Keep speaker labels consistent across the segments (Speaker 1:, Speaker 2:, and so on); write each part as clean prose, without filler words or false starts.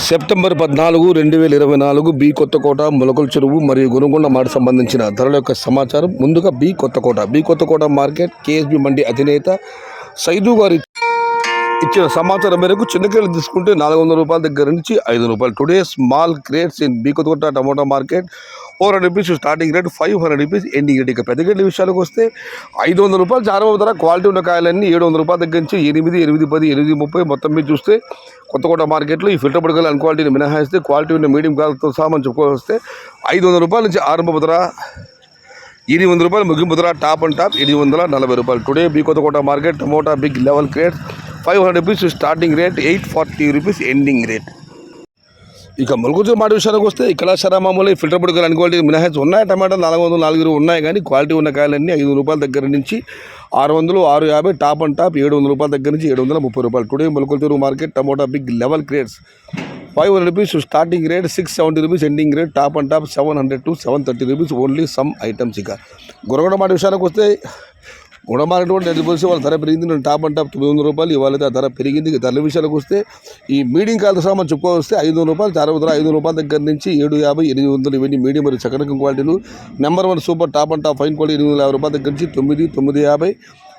Speaker 1: September 14, 2024 B Kothakota మొలకల చెరువు మరియు గుణకొండ మాట సంబంధించిన ధరల యొక్క సమాచారం. ముందుగా బి కొత్తకోట మార్కెట్ కేఎస్బి మండి అధినేత సైదు గారు ఇచ్చిన సమాచారం మేరకు చిన్నకాయలు తీసుకుంటే 400 రూపాయల దగ్గర నుంచి 500 రూపాయలు. Today small crates in B Kothakota tomato market 400 rupees starting rate, 500 rupees ending rate. ఇక పెద్ద గడ్డి విషయాలకు వస్తే 500 రూపాయలు చారవ ధర. క్వాలిటీ ఉన్న కాయలన్నీ 700 రూపాయల దగ్గర నుంచి 8, 810, 830 మొత్తం మీద చూస్తే కొత్తకోట మార్కెట్లో ఈ ఫిల్టర్ పడగల అన్క్వాలిటీని మినహాయిస్తే క్వాలిటీ ఉన్న మీడియం కాయలతో సహా మనం చెప్పుకోవస్తే 500 రూపాయల నుంచి ఆరంభ ధర, 800 రూపాయలు ముగింపు ధర, టాప్ అండ్ టాప్ 840 రూపాయలు. Today B Kothakota market tomato big level crate 500 rupees starting rate, 840 rupees ending rate. ఇక మొలకల మాట విషయానికి వస్తే ఇక్కడ మామూలు ఫిల్టర్ పడుకోవాలి అనుకోవాలి మినహాయిస్ ఉన్నాయి. టమాటా 400, 400 ఉన్నాయి, కానీ క్వాలిటీ ఉన్న కాయలన్నీ 500 రూపాయల దగ్గర నుంచి 600, 650, టాప్ అండ్ టాప్ 700 రూపాయల దగ్గర నుంచి 730 రూపాయలు. Today Molakala Cheruvu market tomato big level crates 500 rupees starting rate, 670 rupees ending rate, top and top 700 to 730 rupees only some items. ఇక గుణకొండ మాట విషయానికి వస్తే గుణమార్కెట్ కూడా ఎదిపోసి వాళ్ళ ధర పెరిగింది. నేను టాప్ అండ్ టాప్ 900 రూపాయలు, ఇవాళైతే ఆ ధర పెరిగింది. ధరల విషయాలకు వస్తే ఈ మీడియం కాయలతో సహా మనం చెప్పుకోవస్తే 500 రూపాయలు చారవ ధర, 500 రూపాయల దగ్గర నుంచి 750, 800 ఇవన్నీ మీడియం మరియు చక్కరకం క్వాలిటీలు. Number 1 super top and top fine quality 850 రూపాయల దగ్గర నుంచి 9, 950,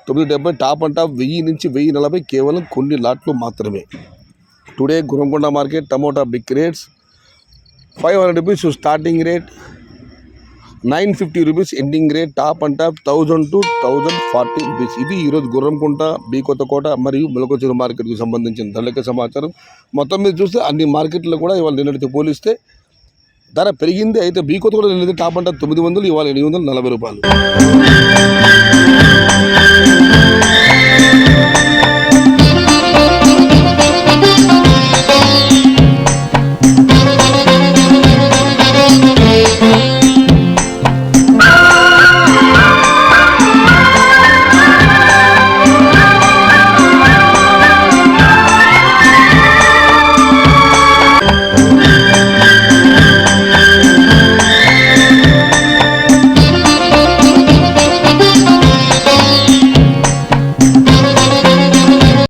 Speaker 1: 970, టాప్ అండ్ టాప్ 1000 నుంచి 1040 కేవలం కొన్ని లాట్లు మాత్రమే. Today Gunakonda market tomato big rates 500 rupees starting rate, 950 rupees ending rate, top and top 1000 to 1040 rupees. ఇది ఈరోజు గుర్రంకుంట, బి కొత్తకోట మరియు మొలకల చెరువు మార్కెట్కి సంబంధించిన ధరలకి సమాచారం. మొత్తం మీద చూస్తే అన్ని మార్కెట్లో కూడా ఇవాళ నిన్నటితో పోలిస్తే ధర పెరిగింది. అయితే బి కొత్తకోట నిన్నది టాప్ అండ్ టాప్ 900, ఇవాళ 840 రూపాయలు.